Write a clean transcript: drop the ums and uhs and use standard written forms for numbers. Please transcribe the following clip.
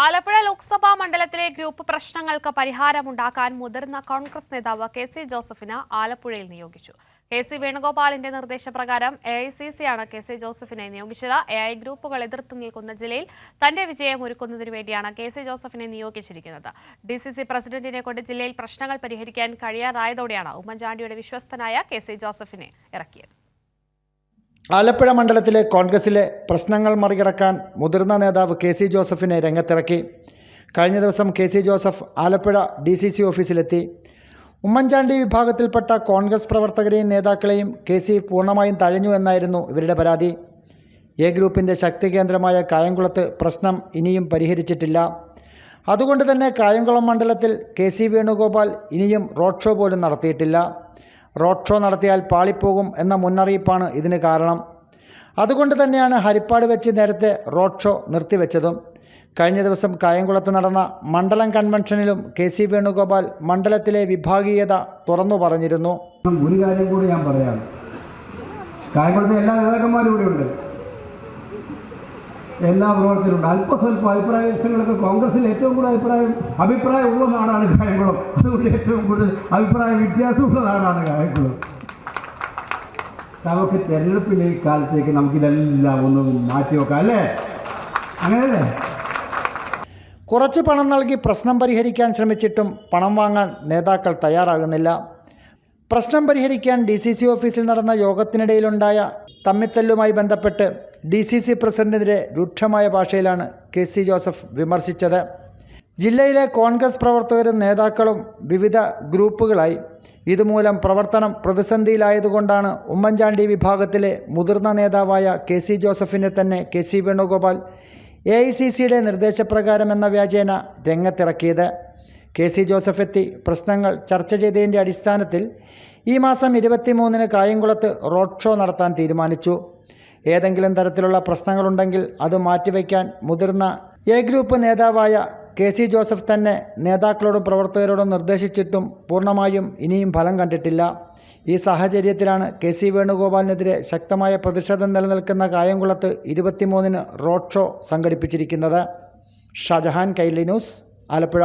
ആലപ്പുഴ ലോക്സഭാ മണ്ഡലത്തിലെ ഗ്രൂപ്പ് പ്രശ്നങ്ങൾക്ക് പരിഹാരമുണ്ടാക്കാൻ മുതിർന്ന കോൺഗ്രസ് നേതാവ് കെ.സി. ജോസഫിനെ ആലപ്പുഴയിൽ നിയോഗിച്ചു. കെ.സി. വേണുഗോപാലിന്റെ നിർദ്ദേശപ്രകാരം എ.ഐ.സി.സിയാണ് കെ.സി. ജോസഫിനെ നിയോഗിച്ചത്. എ.ഐ. ഗ്രൂപ്പുകൾ എതിർത്ത് നിൽക്കുന്ന ജില്ലയിൽ തന്റെ വിജയം ഒരുക്കുന്നതിനു വേണ്ടിയാണ് കെ.സി. ജോസഫിനെ നിയോഗിച്ചിരിക്കുന്നത്. ഡി.സി.സി പ്രസിഡന്റിനെ കൊണ്ട് ജില്ലയിൽ പ്രശ്നങ്ങൾ പരിഹരിക്കാൻ കഴിയാറായതോടെയാണ് ഉമ്മൻചാണ്ടിയുടെ വിശ്വസ്തനായ കെ.സി. ജോസഫിനെ ഇറക്കിയത്. ആലപ്പുഴ മണ്ഡലത്തിലെ കോൺഗ്രസിലെ പ്രശ്നങ്ങൾ മറികടക്കാൻ മുതിർന്ന നേതാവ് കെ.സി. ജോസഫിനെ രംഗത്തിറക്കി. കഴിഞ്ഞ ദിവസം കെ.സി. ജോസഫ് ആലപ്പുഴ ഡി.സി.സി ഓഫീസിലെത്തി. ഉമ്മൻചാണ്ടി വിഭാഗത്തിൽപ്പെട്ട കോൺഗ്രസ് പ്രവർത്തകരെയും നേതാക്കളെയും കെ.സി. പൂർണ്ണമായും തഴഞ്ഞു എന്നായിരുന്നു ഇവരുടെ പരാതി. എ ഗ്രൂപ്പിൻ്റെ ശക്തി കേന്ദ്രമായ കായംകുളത്ത് പ്രശ്നം ഇനിയും പരിഹരിച്ചിട്ടില്ല. അതുകൊണ്ട് തന്നെ കായംകുളം മണ്ഡലത്തിൽ കെ.സി. വേണുഗോപാൽ ഇനിയും റോഡ് ഷോ പോലും നടത്തിയിട്ടില്ല. റോഡ് ഷോ നടത്തിയാൽ പാളിപ്പോകും എന്ന മുന്നറിയിപ്പാണ് ഇതിന് കാരണം. അതുകൊണ്ട് തന്നെയാണ് ഹരിപ്പാട് വെച്ച് നേരത്തെ റോഡ് ഷോ നിർത്തിവെച്ചതും. കഴിഞ്ഞ ദിവസം കായംകുളത്ത് നടന്ന മണ്ഡലം കൺവെൻഷനിലും കെ.സി. വേണുഗോപാൽ മണ്ഡലത്തിലെ വിഭാഗീയത തുറന്നു പറഞ്ഞിരുന്നു. ഒരു കാര്യം കൂടി ഞാൻ പറയാം. കായംകുളത്തെ എല്ലാ നേതാക്കന്മാരും ഇവിടെ ഉണ്ട്, എല്ലാ പ്രവർത്തകരുണ്ട്. അല്പസ്വല്പം അഭിപ്രായ വ്യത്യാസങ്ങളൊക്കെ കോൺഗ്രസിൽ ഏറ്റവും കൂടുതൽ അഭിപ്രായം ഉള്ള നാടാണ് കായംകുളം. അതുകൊണ്ട് ഏറ്റവും കൂടുതൽ അഭിപ്രായ വ്യത്യാസമുള്ള നാടാണ് കായംകുളം. നമുക്ക് തെരഞ്ഞെടുപ്പിൻ്റെ ഈ കാലത്തേക്ക് നമുക്കിതെല്ലാം ഒന്ന് മാറ്റി വെക്കാം, അല്ലേ? അങ്ങനെയല്ലേ? കുറച്ച് പണം നൽകി പ്രശ്നം പരിഹരിക്കാൻ ശ്രമിച്ചിട്ടും പണം വാങ്ങാൻ നേതാക്കൾ തയ്യാറാകുന്നില്ല. പ്രശ്നം പരിഹരിക്കാൻ ഡി.സി.സി ഓഫീസിൽ നടന്ന യോഗത്തിനിടയിലുണ്ടായ തമ്മിത്തല്ലുമായി ബന്ധപ്പെട്ട് ഡി.സി.സി പ്രസിഡന്റിനെതിരെ രൂക്ഷമായ ഭാഷയിലാണ് കെ.സി. ജോസഫ് വിമർശിച്ചത്. ജില്ലയിലെ കോൺഗ്രസ് പ്രവർത്തകരും നേതാക്കളും വിവിധ ഗ്രൂപ്പുകളായി. ഇതുമൂലം പ്രവർത്തനം പ്രതിസന്ധിയിലായതുകൊണ്ടാണ് ഉമ്മൻചാണ്ടി വിഭാഗത്തിലെ മുതിർന്ന നേതാവായ കെ.സി. ജോസഫിനെ തന്നെ കെ.സി. വേണുഗോപാൽ എ.ഐ.സി.സിയുടെ നിർദ്ദേശപ്രകാരം എന്ന വ്യാജേന രംഗത്തിറക്കിയത്. കെ.സി. ജോസഫ് എത്തി പ്രശ്നങ്ങൾ ചർച്ച ചെയ്തതിൻ്റെ അടിസ്ഥാനത്തിൽ ഈ മാസം 23-ന് കായംകുളത്ത് റോഡ് ഷോ നടത്താൻ തീരുമാനിച്ചു. ഏതെങ്കിലും തരത്തിലുള്ള പ്രശ്നങ്ങളുണ്ടെങ്കിൽ അത് മാറ്റിവെക്കാൻ മുതിർന്ന എ ഗ്രൂപ്പ് നേതാവായ കെ.സി. ജോസഫ് തന്നെ നേതാക്കളോടും പ്രവർത്തകരോടും നിർദ്ദേശിച്ചിട്ടും പൂർണ്ണമായും ഇനിയും ഫലം കണ്ടിട്ടില്ല. ഈ സാഹചര്യത്തിലാണ് കെ.സി. വേണുഗോപാലിനെതിരെ ശക്തമായ പ്രതിഷേധം നിലനിൽക്കുന്ന കായംകുളത്ത് 23-ന് റോഡ് ഷോ സംഘടിപ്പിച്ചിരിക്കുന്നത്. ഷാജഹാൻ, കൈരളി ന്യൂസ്, ആലപ്പുഴ.